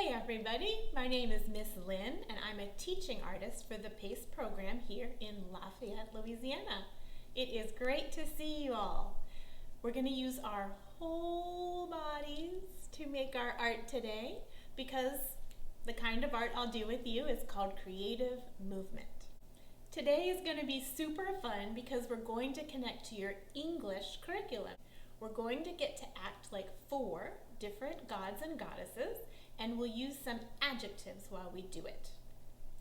Hey everybody, my name is Miss Lynne and I'm a teaching artist for the PACE program here in Lafayette, Louisiana. It is great to see you all. We're going to use our whole bodies to make our art today because the kind of art I'll do with you is called creative movement. Today is going to be super fun because we're going to connect to your English curriculum. We're going to get to act like 4 different gods and goddesses, and we'll use some adjectives while we do it.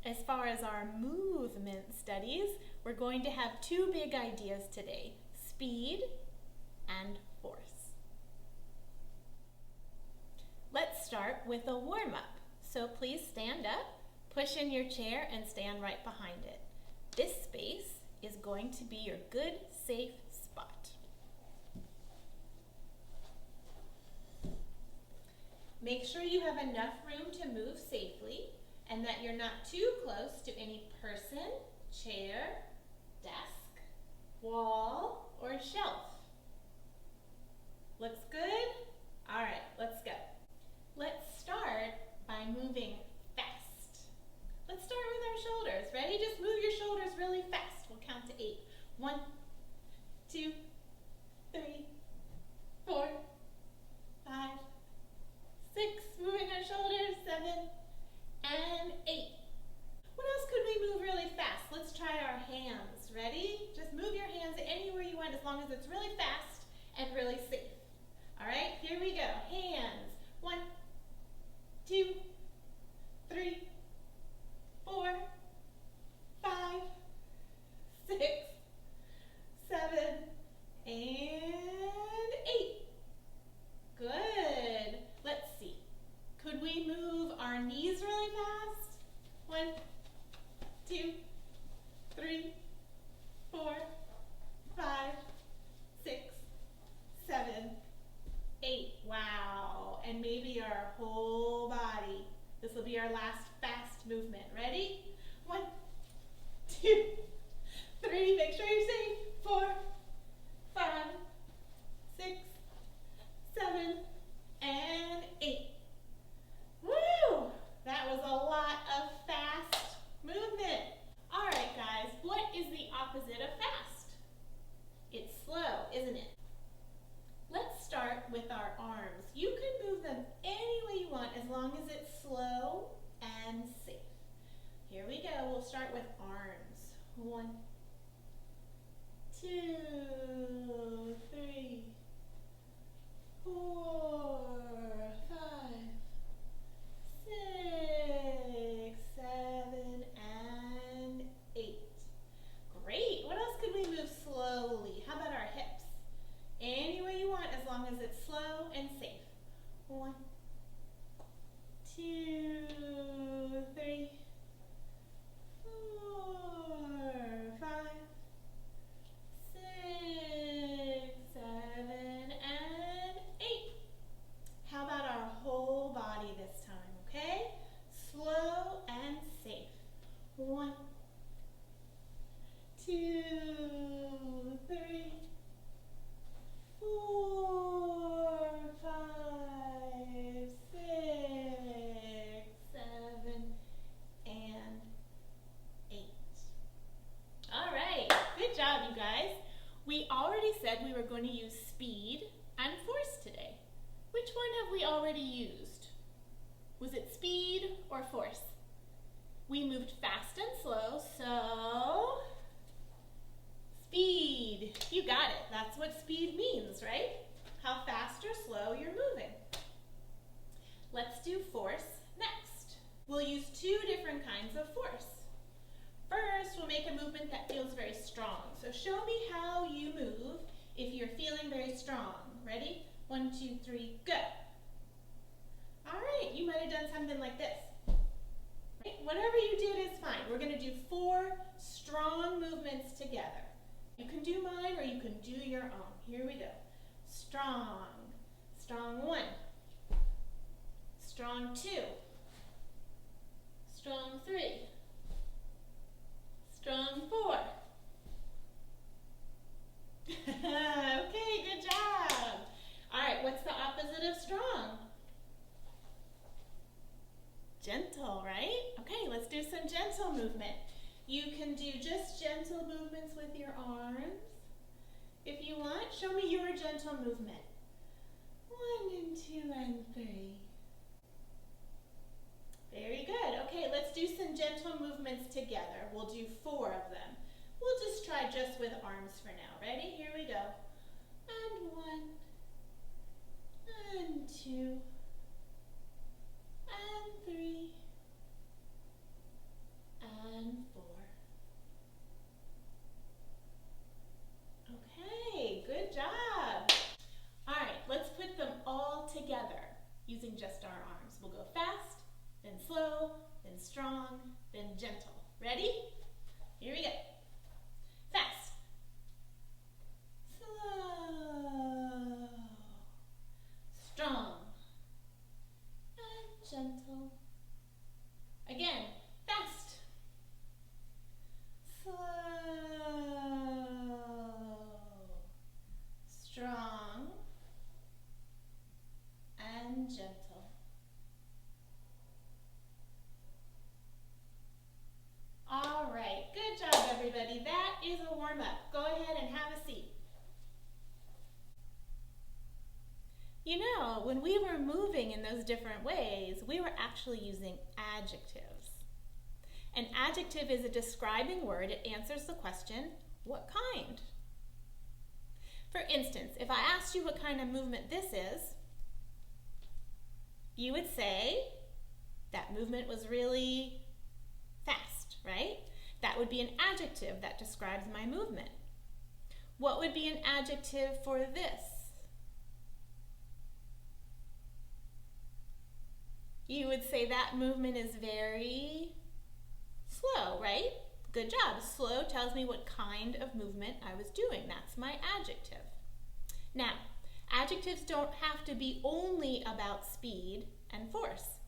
As far as our movement studies, we're going to have 2 big ideas today, speed and force. Let's start with a warm-up. So please stand up, push in your chair, and stand right behind it. This space is going to be your good, safe spot. Make sure you have enough room to move safely and that you're not too close to any person, chair, desk, wall, or shelf. Looks good? All right, let's go. Let's start by moving fast. Let's start with our shoulders. Ready? Just move your shoulders really fast. We'll count to 8. 1, 2, 3, 4, 5, 6, moving our shoulders, 7, and 8. What else could we move really fast? Let's try our hands. Ready? Just move your hands anywhere you want as long as it's really fast and really safe. All right, here we go. Hands. 1, 2, 3, 4, 5, 6, 7, and 8. Good. Let's see. Could we move our knees really fast? 1, 2, 3, 4, 5, 6, 7, 8. Wow. And maybe our whole body. This will be our last fast movement. Ready? 1, 2, 3. Make sure you're safe. 4, 5, 6, 7, and 8. Woo! That was a lot of fast movement. All right, guys, what is the opposite of fast? It's slow, isn't it? Let's start with our arms. You can move them any way you want as long as it's slow and safe. Here we go. We'll start with arms. 1, 2, 3, 4, 5, 6, 7, and 8. Great. What else could we move slowly? How about our hips? Any way you want as long as it's slow and safe. 1, 2, 3, 4, 5, 6, 7, and 8. How about our whole body this time, okay? Slow and safe. 1, 2, 3, 4, 5, 6, 7, and 8. All right, good job, you guys. We already said we were going to use speed and force today. Which one have we already used? Was it speed or force? We moved fast and slow, so speed. You got it. That's what speed means, right? How fast or slow you're moving. Let's do force next. We'll use 2 different kinds of force. First, we'll make a movement that feels very strong. So show me how you move if you're feeling very strong. Ready? 1, 2, 3, go. All right, you might have done something like this. Right? Whatever you did is fine. We're going to do 4 strong movements together. You can do mine or you can do your own. Here we go. Strong. Strong 1. Strong 2. Strong 3. Strong 4. Okay, good job. All right, what's the opposite of strong? Gentle, right? Okay, let's do some gentle movement. You can do just gentle movements with your arms. If you want, show me your gentle movement. 1 and 2 and 3. Very good. Okay, let's do some gentle movements together. We'll do 4 of them. We'll just try just with arms for now. Ready? Here we go. And 1, and 2, and 3, and 4. Okay, good job. All right, let's put them all together using just our arms. We'll go fast, then slow, then strong, then gentle. Ready? Here we go. Fast. Slow. Strong. And gentle. Again, fast. Slow. Strong. And gentle. All right, good job everybody. That is a warm-up. Go ahead and have a seat. You know, when we were moving in those different ways, we were actually using adjectives. An adjective is a describing word. It answers the question, what kind? For instance, if I asked you what kind of movement this is, you would say that movement was really fast, right? That would be an adjective that describes my movement. What would be an adjective for this? You would say that movement is very slow, right? Good job. Slow tells me what kind of movement I was doing. That's my adjective. Now, adjectives don't have to be only about speed and force.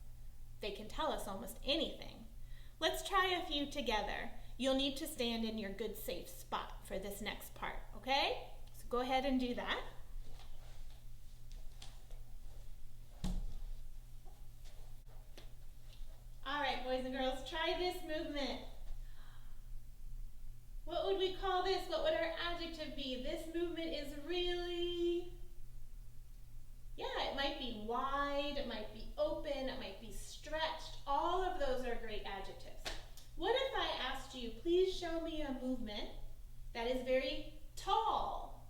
They can tell us almost anything. Let's try a few together. You'll need to stand in your good safe spot for this next part, okay? So go ahead and do that. All right, boys and girls, try this movement. What would we call this? What would our adjective be? This movement is really, it might be wide, it might be open, it might be stretched. All of those are great adjectives. What if I asked you, please show me a movement that is very tall?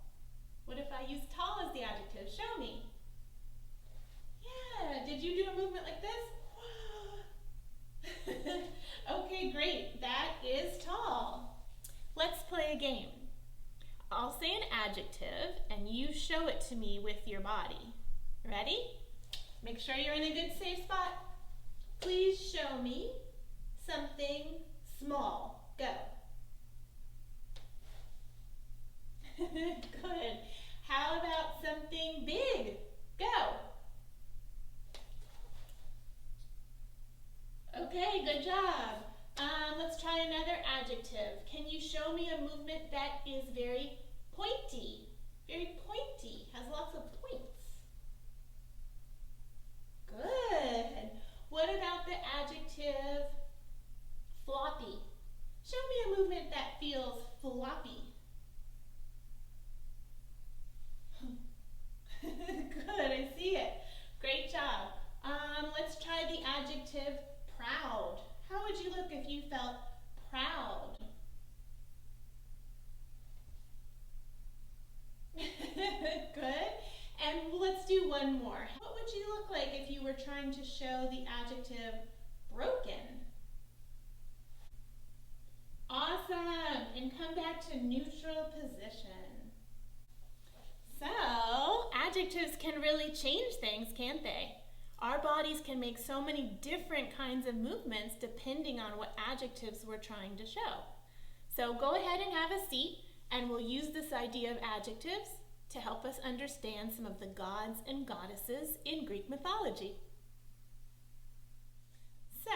What if I use tall as the adjective? Show me. Yeah, did you do a movement like this? Okay, great. That is tall. Let's play a game. I'll say an adjective and you show it to me with your body. Ready? Make sure you're in a good safe spot. Please show me something small. Go. Good. How about something big? Go. Okay, good job. Let's try another adjective. Can you show me a movement that is very pointy? Very pointy, has lots of points. Good. What about the adjective floppy? Show me a movement that feels floppy. Good, I see it. Great job. Let's try the adjective proud. How would you look if you felt proud? Good. And let's do one more. What would you look like if you were trying to show the adjective broken? Awesome. And come back to neutral position. So, adjectives can really change things, can't they? Our bodies can make so many different kinds of movements depending on what adjectives we're trying to show. So go ahead and have a seat, and we'll use this idea of adjectives to help us understand some of the gods and goddesses in Greek mythology. So,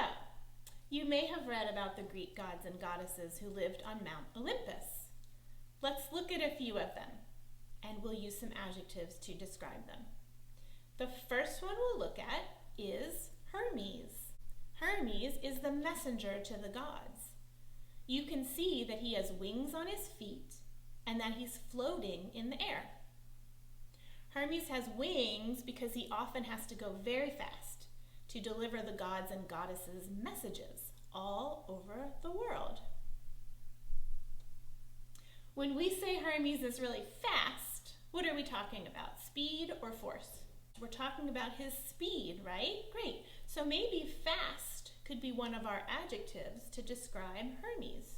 you may have read about the Greek gods and goddesses who lived on Mount Olympus. Let's look at a few of them, and we'll use some adjectives to describe them. The first one we'll look at is Hermes. Hermes is the messenger to the gods. You can see that he has wings on his feet and that he's floating in the air. Hermes has wings because he often has to go very fast to deliver the gods and goddesses' messages all over the world. When we say Hermes is really fast, what are we talking about? Speed or force? We're talking about his speed, right? Great. So maybe fast could be one of our adjectives to describe Hermes.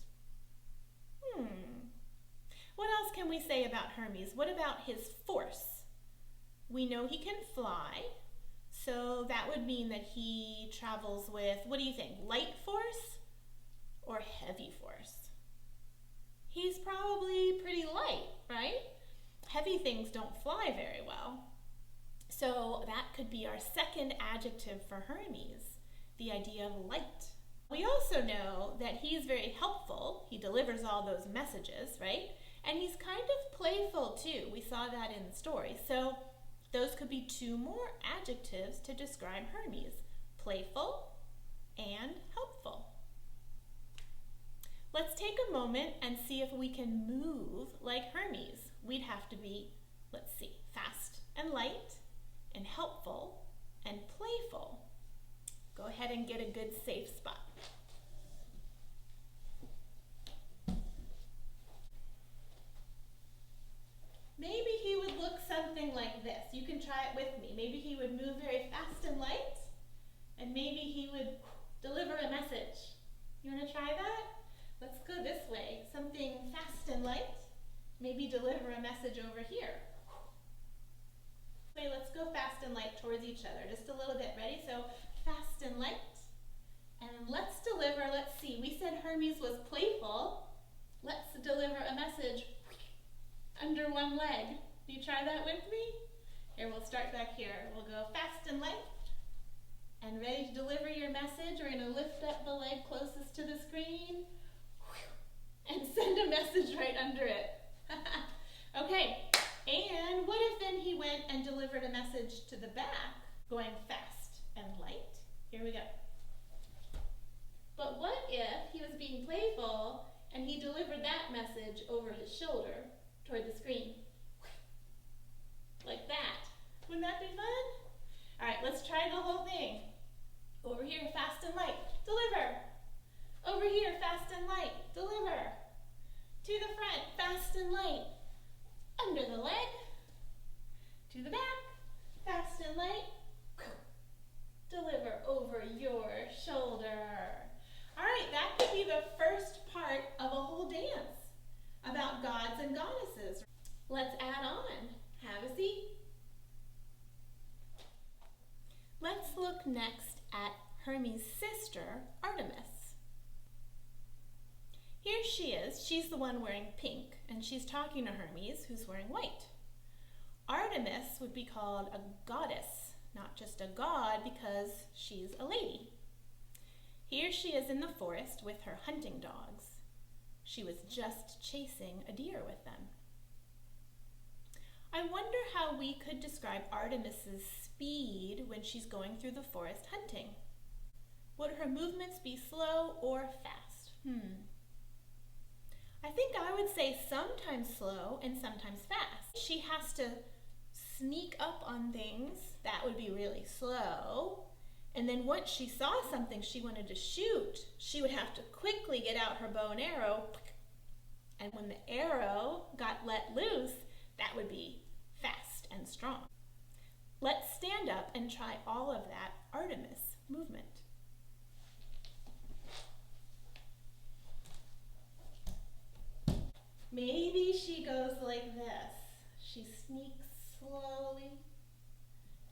What else can we say about Hermes? What about his force? We know he can fly, so that would mean that he travels with, what do you think, light force or heavy force? He's probably pretty light, right? Heavy things don't fly very well. So that could be our second adjective for Hermes, the idea of light. We also know that he's very helpful. He delivers all those messages, right? And he's kind of playful too. We saw that in the story. So those could be two more adjectives to describe Hermes, playful and helpful. Let's take a moment and see if we can move like Hermes. We'd have to be, let's see, fast and light and helpful and playful. Go ahead and get a good safe spot. Maybe he would look something like this. You can try it with me. Maybe he would move very fast and light, and maybe he would deliver a message. You want to try that? Let's go this way. Something fast and light. Maybe deliver a message over here. Okay, let's go fast and light towards each other. Just a little bit. Ready? So fast and light. And let's deliver, let's see. We said Hermes was playful. Let's deliver a message under one leg. Do you try that with me? Here, we'll start back here. We'll go fast and light. And ready to deliver your message. We're going to lift up the leg closest to the screen. And send a message right under it. Okay, and what if then he went and delivered a message to the back, going fast and light? Here we go. But what if he was being playful and he delivered that message over his shoulder toward the screen? Like that. Wouldn't that be fun? All right, let's try the whole thing. Over here, fast and light, deliver. Over here, fast and light, deliver. To the front, fast and light, under the leg. To the back, fast and light, deliver over your shoulder. All right, that could be the first part of a whole dance about gods and goddesses. Let's add on. Have a seat. Let's look next at Hermes' sister, Artemis. Here she is. She's the one wearing pink, and she's talking to Hermes, who's wearing white. Artemis would be called a goddess, not just a god, because she's a lady. Here she is in the forest with her hunting dogs. She was just chasing a deer with them. I wonder how we could describe Artemis's speed when she's going through the forest hunting. Would her movements be slow or fast? I think I would say sometimes slow and sometimes fast. She has to sneak up on things. That would be really slow. And then once she saw something she wanted to shoot, she would have to quickly get out her bow and arrow. And when the arrow got let loose, that would be fast and strong. Let's stand up and try all of that Artemis movement. Maybe she goes like this. She sneaks slowly,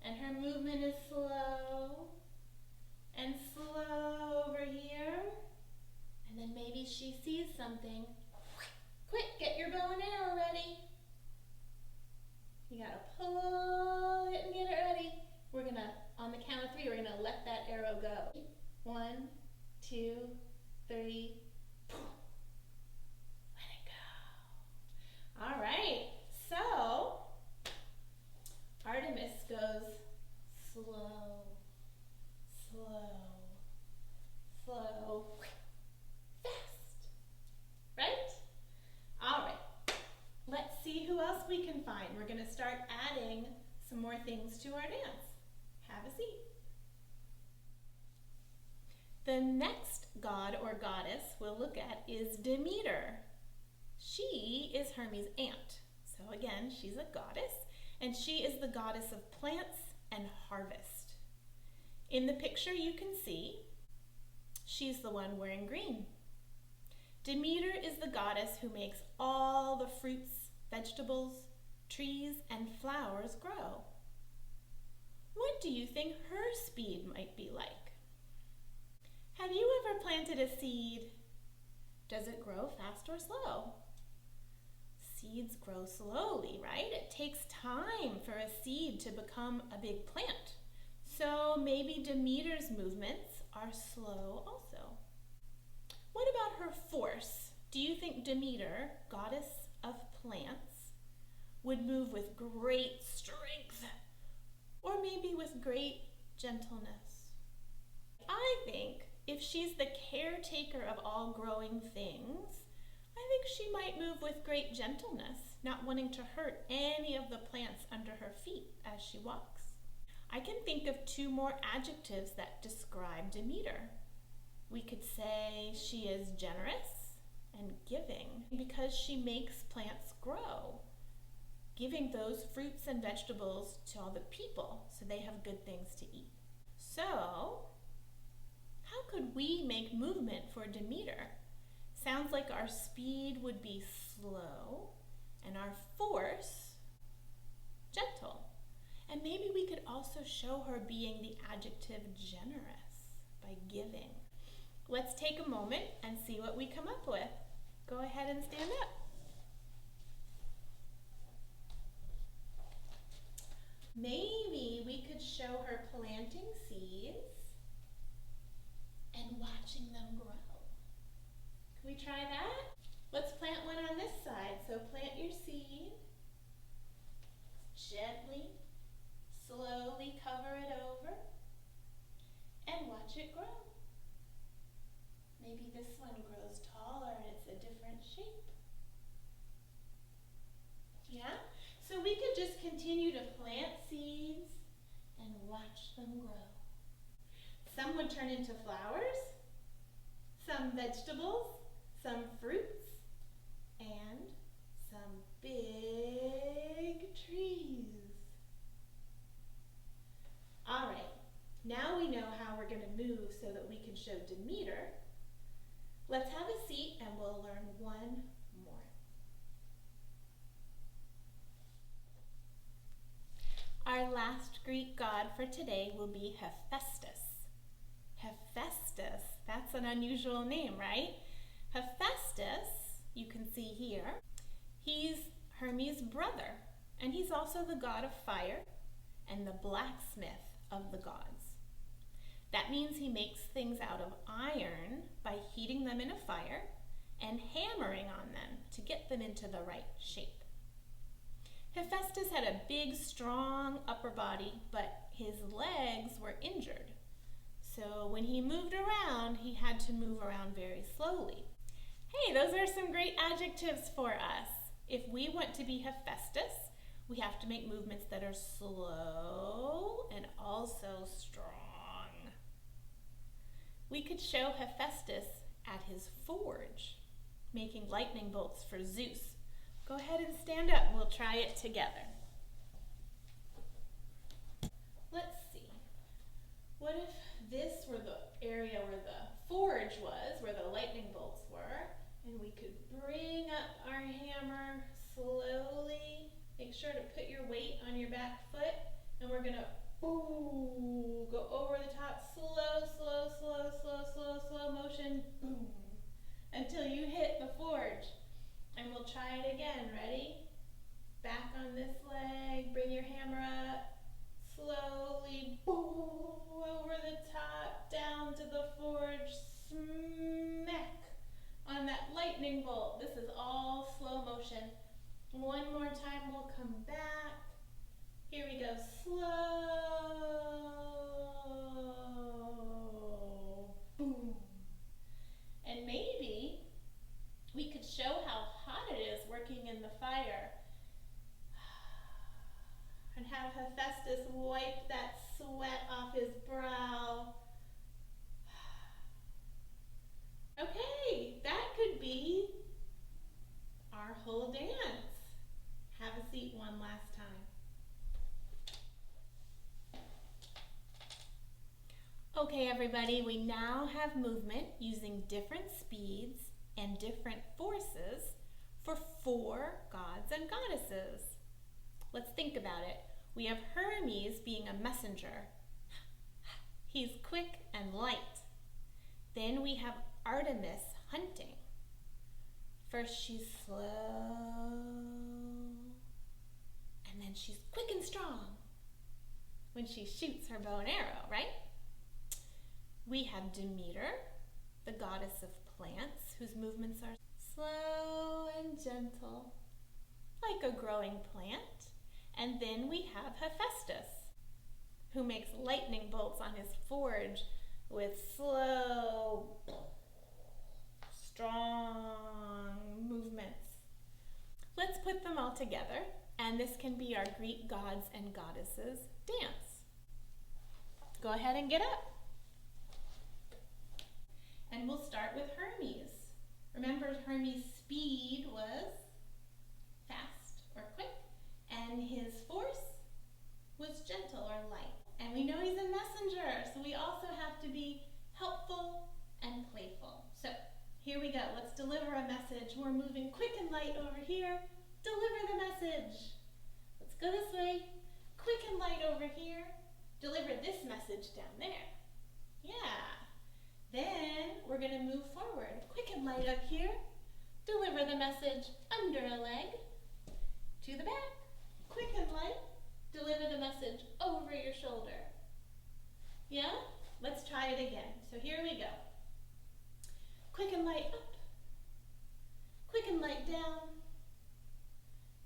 and her movement is slow, and slow over here. And then maybe she sees something. Quick, get your bow and arrow ready. You gotta pull it and get it ready. We're gonna, on the count of 3, we're gonna let that arrow go. 1, 2, 3. All right, so Artemis goes slow, slow, slow, fast. Right? All right. Let's see who else we can find. We're going to start adding some more things to our dance. Have a seat. The next god or goddess we'll look at is Demeter. She is Hermes' aunt. So again, she's a goddess, and she is the goddess of plants and harvest. In the picture you can see, she's the one wearing green. Demeter is the goddess who makes all the fruits, vegetables, trees, and flowers grow. What do you think her speed might be like? Have you ever planted a seed? Does it grow fast or slow? Seeds grow slowly, right? It takes time for a seed to become a big plant. So maybe Demeter's movements are slow also. What about her force? Do you think Demeter, goddess of plants, would move with great strength or maybe with great gentleness? I think if she's the caretaker of all growing things, I think she might move with great gentleness, not wanting to hurt any of the plants under her feet as she walks. I can think of two more adjectives that describe Demeter. We could say she is generous and giving because she makes plants grow, giving those fruits and vegetables to all the people so they have good things to eat. So, how could we make movement for Demeter? Sounds like our speed would be slow and our force gentle. And maybe we could also show her being the adjective generous by giving. Let's take a moment and see what we come up with. Go ahead and stand up. Maybe we could show her planting seeds and watching them grow. Can we try that? Let's plant one on this side. So plant your seed, gently, slowly cover it over, and watch it grow. Maybe this one grows taller and it's a different shape. Yeah? So we could just continue to plant seeds and watch them grow. Some would turn into flowers, some vegetables, some fruits, and some big trees. All right, now we know how we're going to move so that we can show Demeter. Let's have a seat and we'll learn one more. Our last Greek god for today will be Hephaestus. Hephaestus, that's an unusual name, right? Hephaestus, you can see here, he's Hermes' brother, and he's also the god of fire and the blacksmith of the gods. That means he makes things out of iron by heating them in a fire and hammering on them to get them into the right shape. Hephaestus had a big, strong upper body, but his legs were injured. So when he moved around, he had to move around very slowly. Hey, those are some great adjectives for us. If we want to be Hephaestus, we have to make movements that are slow and also strong. We could show Hephaestus at his forge, making lightning bolts for Zeus. Go ahead and stand up and we'll try it together. Let's see. What if this were the area where the forge was, where the lightning bolts were, and we could bring up our hammer slowly. Make sure to put your weight on your back foot, and we're gonna ooh, go over the top, slow, slow, slow, slow, slow, slow motion, boom, until you hit the forge. And we'll try it again. Ready? Back on this leg, bring your hammer up, slowly, boom, over the top, down to the forge, smack on that lightning bolt. This is all slow motion. One more time, we'll come back. Here we go, slow, boom, Hephaestus wipe that sweat off his brow. Okay, that could be our whole dance. Have a seat one last time. Okay, everybody, we now have movement using different speeds and different forces for 4 gods and goddesses. Let's think about it. We have Hermes being a messenger. He's quick and light. Then we have Artemis hunting. First she's slow, and then she's quick and strong when she shoots her bow and arrow, right? We have Demeter, the goddess of plants, whose movements are slow and gentle, like a growing plant. And then we have Hephaestus, who makes lightning bolts on his forge with slow, strong movements. Let's put them all together, and this can be our Greek gods and goddesses dance. Go ahead and get up. And we'll start with Hermes. Remember, Hermes' speed was fast or quick, and his force was gentle or light. And we know he's a messenger, so we also have to be helpful and playful. So here we go. Let's deliver a message. We're moving quick and light over here. Deliver the message. Let's go this way. Quick and light over here. Deliver this message down there. Yeah. Then we're going to move forward. Quick and light up here. Deliver the message under a leg. To the back. Quick and light. Deliver the message over your shoulder. Yeah? Let's try it again. So here we go. Quick and light up. Quick and light down.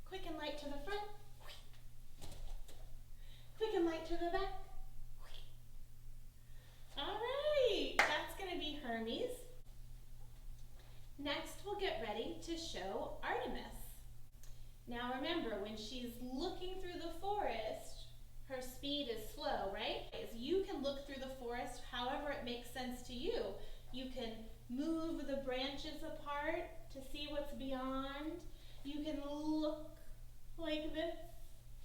Quick and light to the front. Quick and light to the back. All right, that's going to be Hermes. Next, we'll get ready to show Artemis. Now remember, when she's looking through the forest, her speed is slow, right? You can look through the forest however it makes sense to you. You can move the branches apart to see what's beyond. You can look like this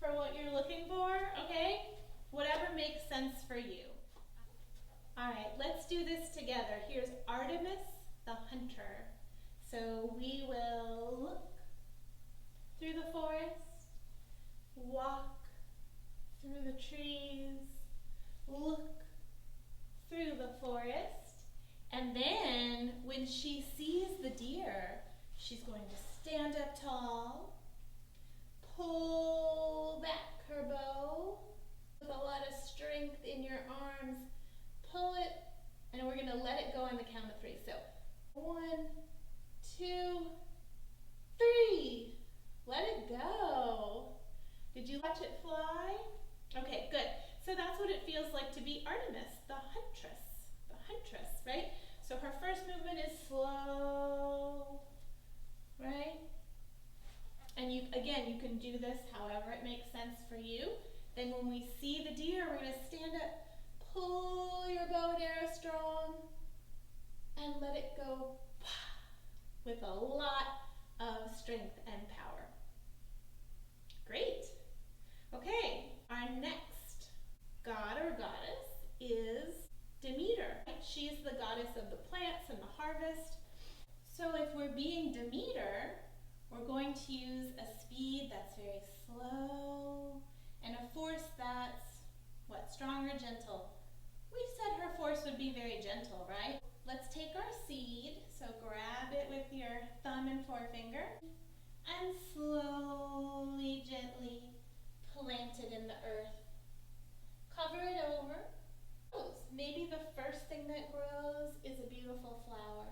for what you're looking for, okay? Whatever makes sense for you. All right, let's do this together. Here's Artemis, the hunter. So we will look through the forest, walk through the trees, look through the forest, and then when she sees the deer, she's going to stand up tall, pull back her bow with a lot of strength in your arms, pull it, and we're going to let it go on the count of 3. So 1, 2, 3. Let it go. Did you watch it fly? Okay, good. So that's what it feels like to be Artemis, the huntress, right? So her first movement is slow, right? And you can do this however it makes sense for you. Then when we see the deer, we're going to stand up, pull your bow and arrow strong, and let it go with a lot of strength and power. Great. Okay, our next god or goddess is Demeter. She's the goddess of the plants and the harvest. So if we're being Demeter, we're going to use a speed that's very slow and a force that's, strong or gentle? We said her force would be very gentle, right? Let's take our seed, so grab it with your thumb and forefinger, and slowly, gently plant it in the earth. Cover it over. Maybe the first thing that grows is a beautiful flower.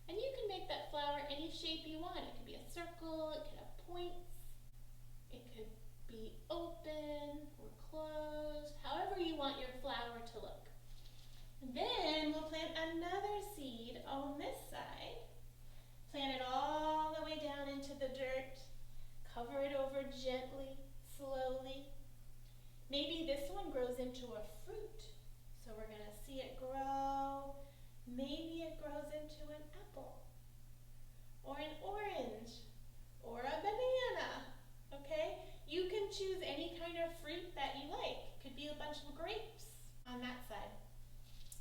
And you can make that flower any shape you want. It could be a circle, it could have points, it could be open or closed, however you want your flower to look. And then we'll plant another seed on this side. Plant it all the way down into the dirt. Cover it over gently, slowly. one grows into a fruit. So we're going to see it grow. Maybe it grows into an apple, or an orange, or a banana, okay? You can choose any kind of fruit that you like. Could be a bunch of grapes on that side.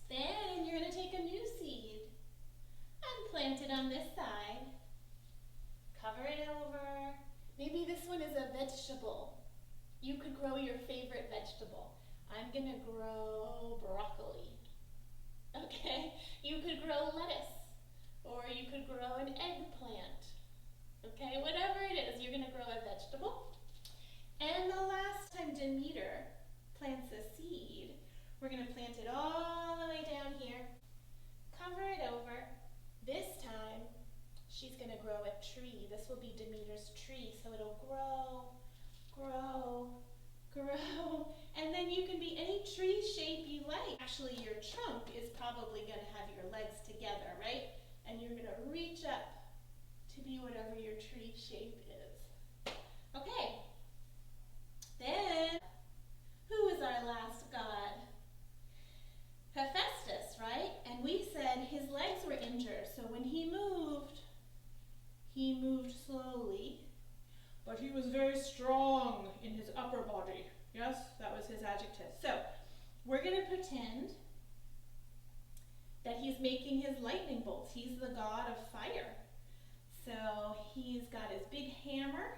Then you're going to take a new seed and plant it on this side. Cover it over. Maybe this one is a vegetable. You could grow your favorite vegetable. I'm going to grow broccoli. Okay? You could grow lettuce, or you could grow an eggplant. Okay? Whatever it is, you're going to grow a vegetable. And the last time Demeter plants a seed, we're going to plant it all the way down here, cover it over. This time, she's going to grow a tree. This will be Demeter's tree, so it'll grow, grow, grow, and then you can be any tree shape you like. Actually, your trunk is probably going to have your legs together, right? And you're going to reach up to be whatever your tree shape is. Okay. Then, who is our last god? Hephaestus, right? And we said his legs were injured, so when he moved slowly, but he was very strong in his upper body. Yes, that was his adjective. So, we're going to pretend that he's making his lightning bolts. He's the god of fire. So, he's got his big hammer,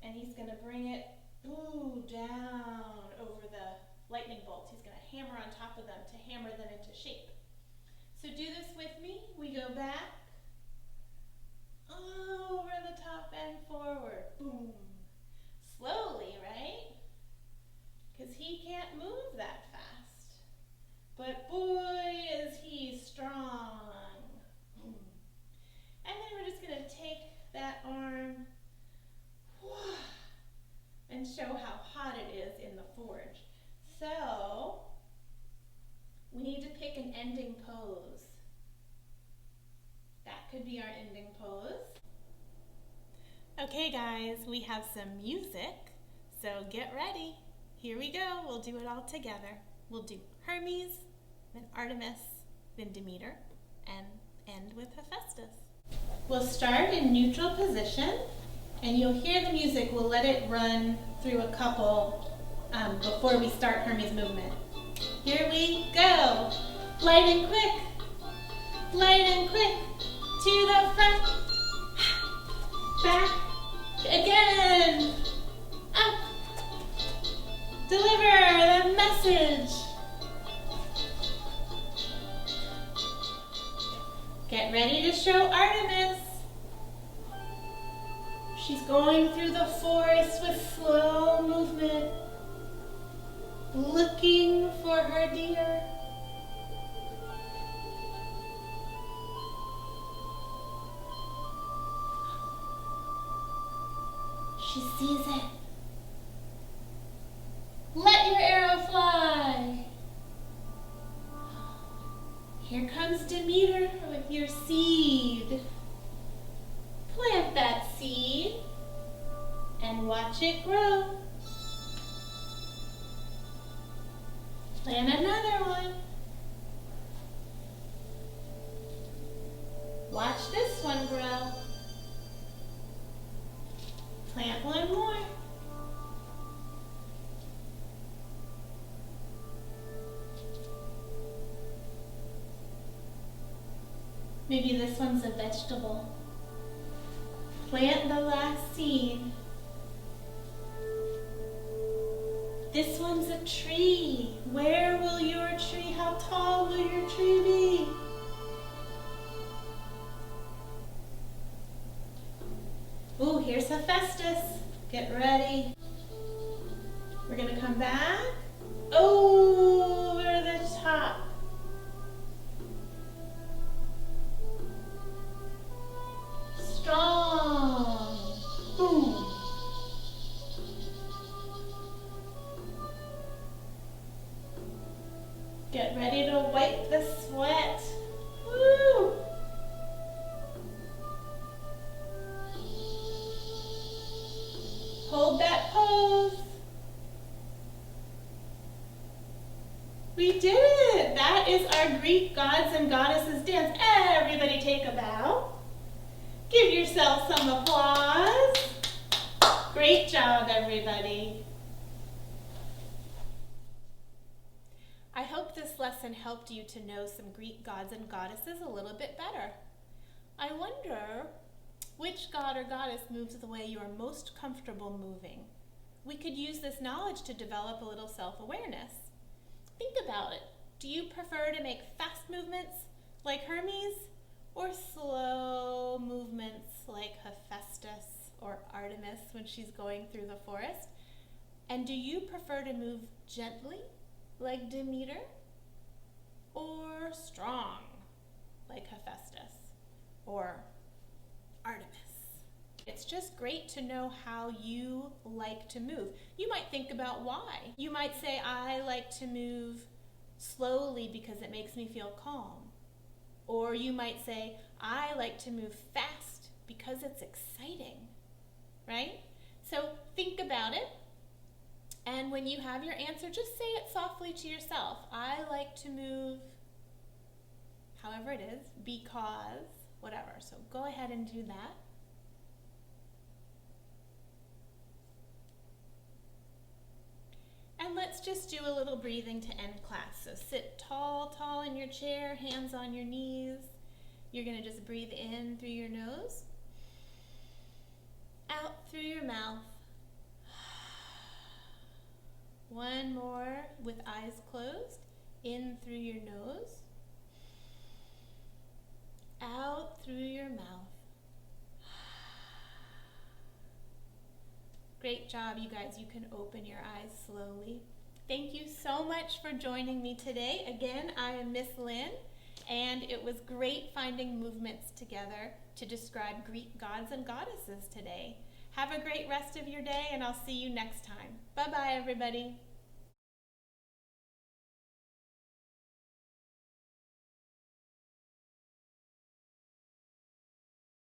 and he's going to bring it down over the lightning bolts. He's going to hammer on top of them to hammer them into shape. So do this with me. We go back, over the top and forward. Boom. Slowly, right? Because he can't move that fast. But boy, is he strong. Boom. And then we're just going to take that arm and show how hot it is in the forge. So, we need to pick an ending pose. That could be our ending pose. Okay guys, we have some music, so get ready. Here we go, we'll do it all together. We'll do Hermes, then Artemis, then Demeter, and end with Hephaestus. We'll start in neutral position, and you'll hear the music. We'll let it run through a couple before we start Hermes movement. Here we go. Light and quick, to the front, back, again, up. Deliver the message. Get ready to show Artemis. She's going through the forest with slow movement, looking for her deer. She sees it. Let your arrow fly. Here comes Demeter with your seed. Plant that seed and watch it grow. Plant another one. Watch this one grow. Plant one more. Maybe this one's a vegetable. Plant the last seed. This one's a tree. Where will your tree, how tall will your tree be? Ooh, here's Hephaestus. Get ready. We're gonna come back over the top. Strong. Boom. Get ready to wipe the sweat. Woo! Hold that pose. We did it! That is our Greek gods and goddesses dance. Everybody take a bow. Give yourself some applause. Great job, everybody. I hope this lesson helped you to know some Greek gods and goddesses a little bit better. I wonder which god or goddess moves the way you are most comfortable moving. We could use this knowledge to develop a little self-awareness. Think about it. Do you prefer to make fast movements like Hermes or slow movements like Hephaestus or Artemis when she's going through the forest? And do you prefer to move gently like Demeter or strong like Hephaestus or Artemis? It's just great to know how you like to move. You might think about why. You might say, I like to move slowly because it makes me feel calm. Or you might say, I like to move fast because it's exciting, right? So think about it. And when you have your answer, just say it softly to yourself. I like to move however it is, because, whatever. So go ahead and do that. And let's just do a little breathing to end class. So sit tall, tall in your chair, hands on your knees. You're going to just breathe in through your nose, out through your mouth. One more with eyes closed. In through your nose, out through your mouth. Great job, you guys. You can open your eyes slowly. Thank you so much for joining me today. Again, I am Miss Lynne, and it was great finding movements together to describe Greek gods and goddesses today. Have a great rest of your day, and I'll see you next time. Bye-bye, everybody.